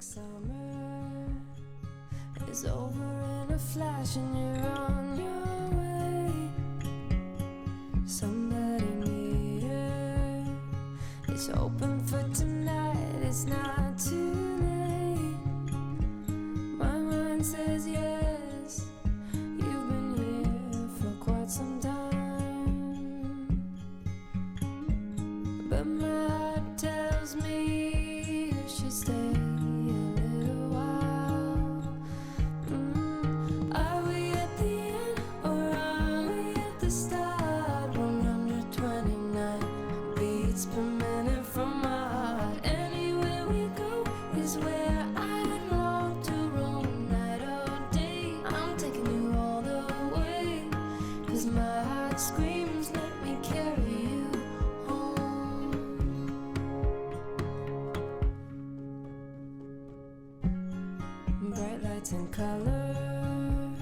like summer is over in a flash and you're on your way. Somebody near is open for tonight. It's not too late. My mind says yes. You've been here for quite some time, but my heart tells me you should stay a little while. Are we at the end or are we at the start? 129 beats per minute from my heart. Anywhere we go is where I'd love to roam. Night or day, I'm taking you all the way, 'cause my heart screams, let me carry you home. Bright lights and colors,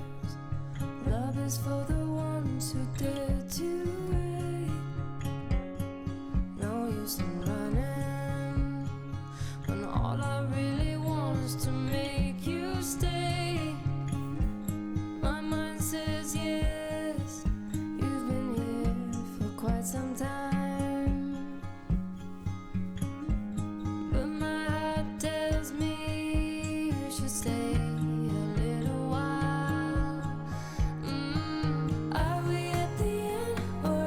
love is for the ones who dare to wait. No use in running when all I really want is to make you stay. My mind says yes, you've been here for quite some time, but my heart tells me you should stay a little while. Are we at the end or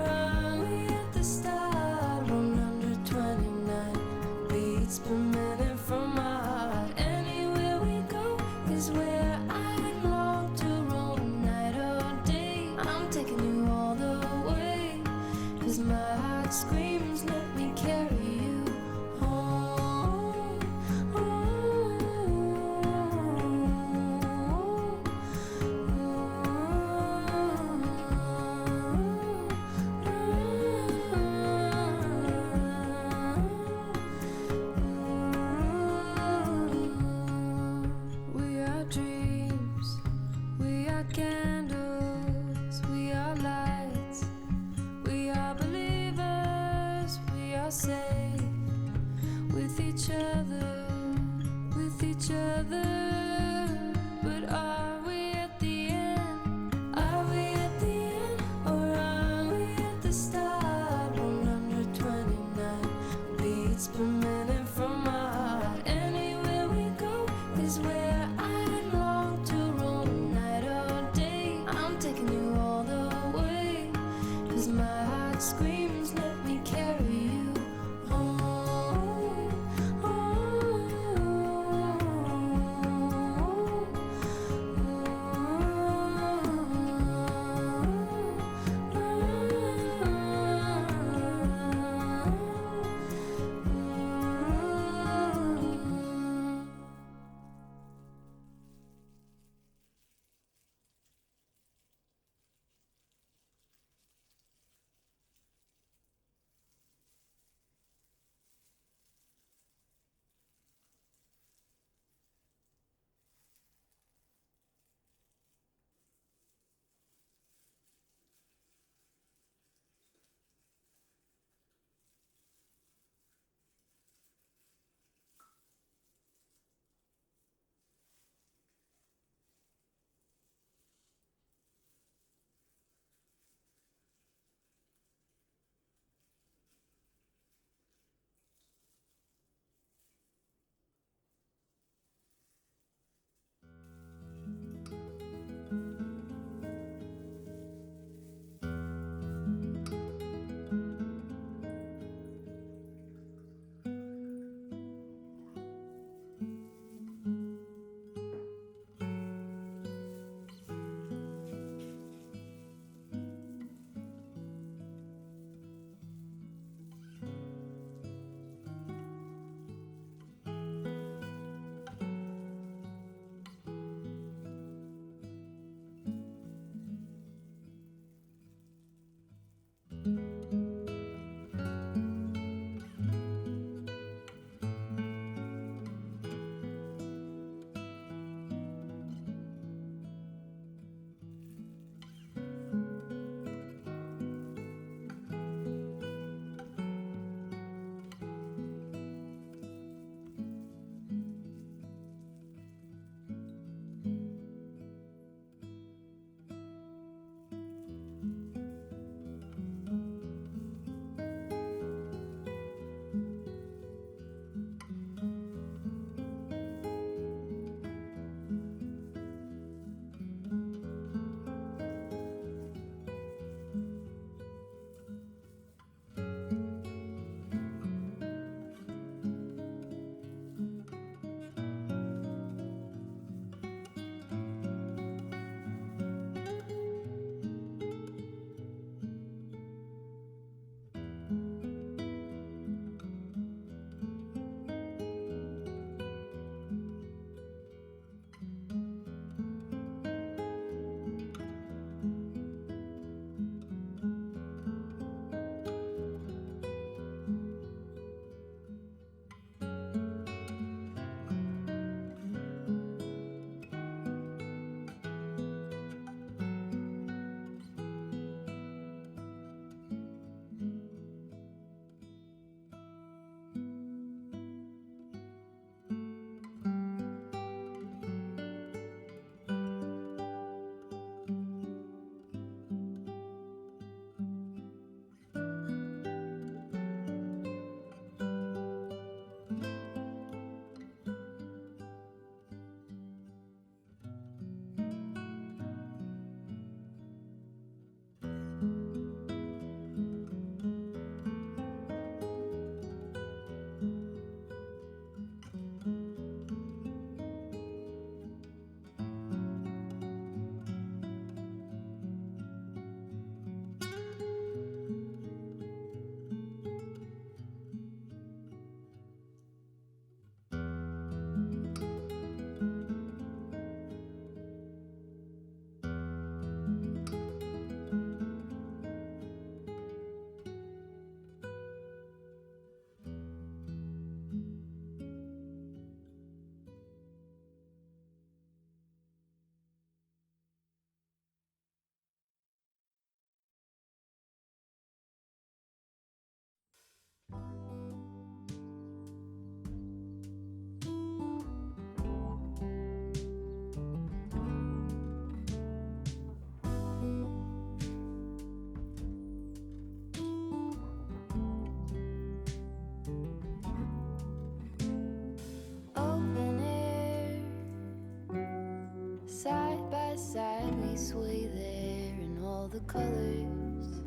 colors.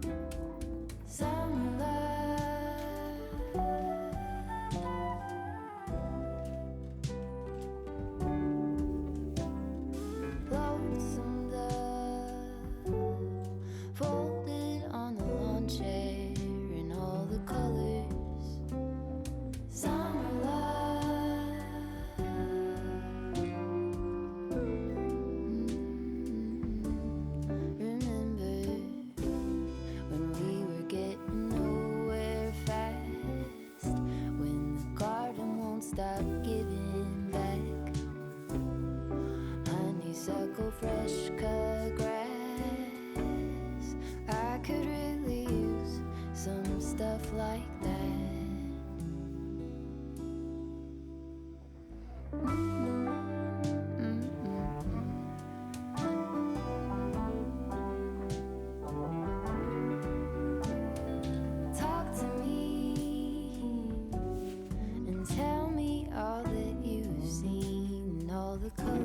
Summer love, lonesome dove, folded on the lawn chair in all the colors. Summer love, remember when we were getting nowhere fast, when the garden won't stop giving back. Honeysuckle, fresh cut grass. I could really use some stuff like that. Talk to me and tell me all that you've seen, all the colors.